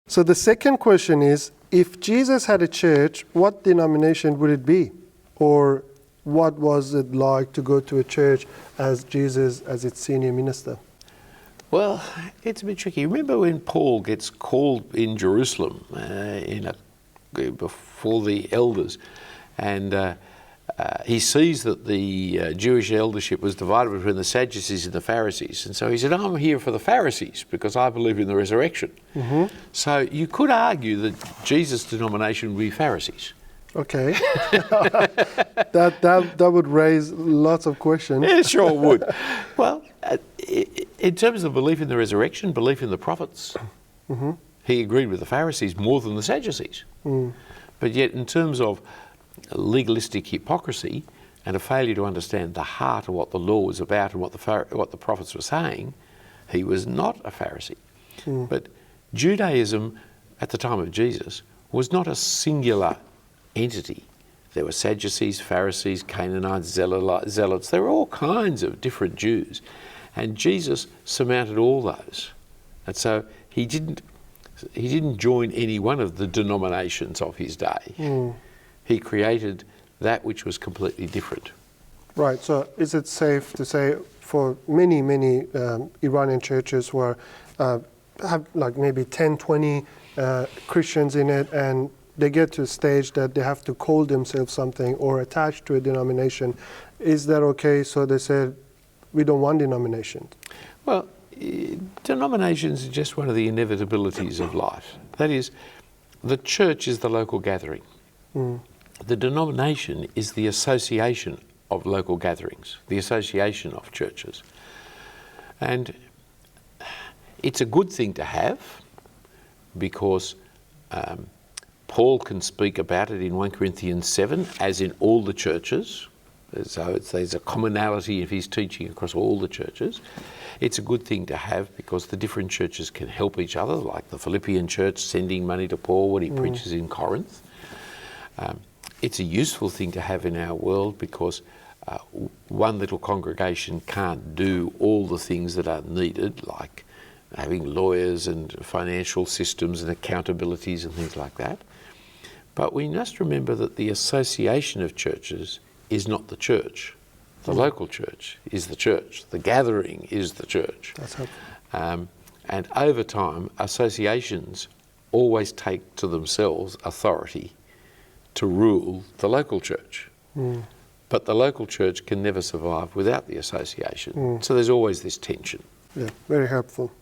So the second question is, if Jesus had a church, what denomination would it be? Or what was it like to go to a church as Jesus as its senior minister? Well, it's a bit tricky. Remember when Paul gets called in Jerusalem before the elders, and he sees that the Jewish eldership was divided between the Sadducees and the Pharisees. And so he said, I'm here for the Pharisees because I believe in the resurrection. Mm-hmm. So you could argue that Jesus' denomination would be Pharisees. Okay. that would raise lots of questions. It sure would. Well, in terms of belief in the resurrection, belief in the prophets, mm-hmm. he agreed with the Pharisees more than the Sadducees. Mm. But yet in terms of legalistic hypocrisy and a failure to understand the heart of what the law was about and what the prophets were saying, he was not a Pharisee. Mm. But Judaism at the time of Jesus was not a singular entity. There were Sadducees, Pharisees, Canaanites, Zealots. There were all kinds of different Jews. And Jesus surmounted all those. And so he didn't join any one of the denominations of his day. Mm. He created that which was completely different. Right. So is it safe to say for many Iranian churches where have like maybe 10, 20 Christians in it, and they get to a stage that they have to call themselves something or attach to a denomination, is that okay? So they said, we don't want denominations. Well, denominations are just one of the inevitabilities of life. That is, the church is the local gathering. Mm. The denomination is the association of local gatherings, the association of churches. And it's a good thing to have because Paul can speak about it in 1 Corinthians 7, as in all the churches. So there's a commonality of his teaching across all the churches. It's a good thing to have because the different churches can help each other, like the Philippian church sending money to Paul when he preaches in Corinth. It's a useful thing to have in our world because one little congregation can't do all the things that are needed, like having lawyers and financial systems and accountabilities and things like that. But we must remember that the association of churches is not the church. The local church is the church. The gathering is the church. That's helpful. And over time, associations always take to themselves authority to rule the local church. Mm. But the local church can never survive without the association. Mm. So there's always this tension. Yeah, very helpful.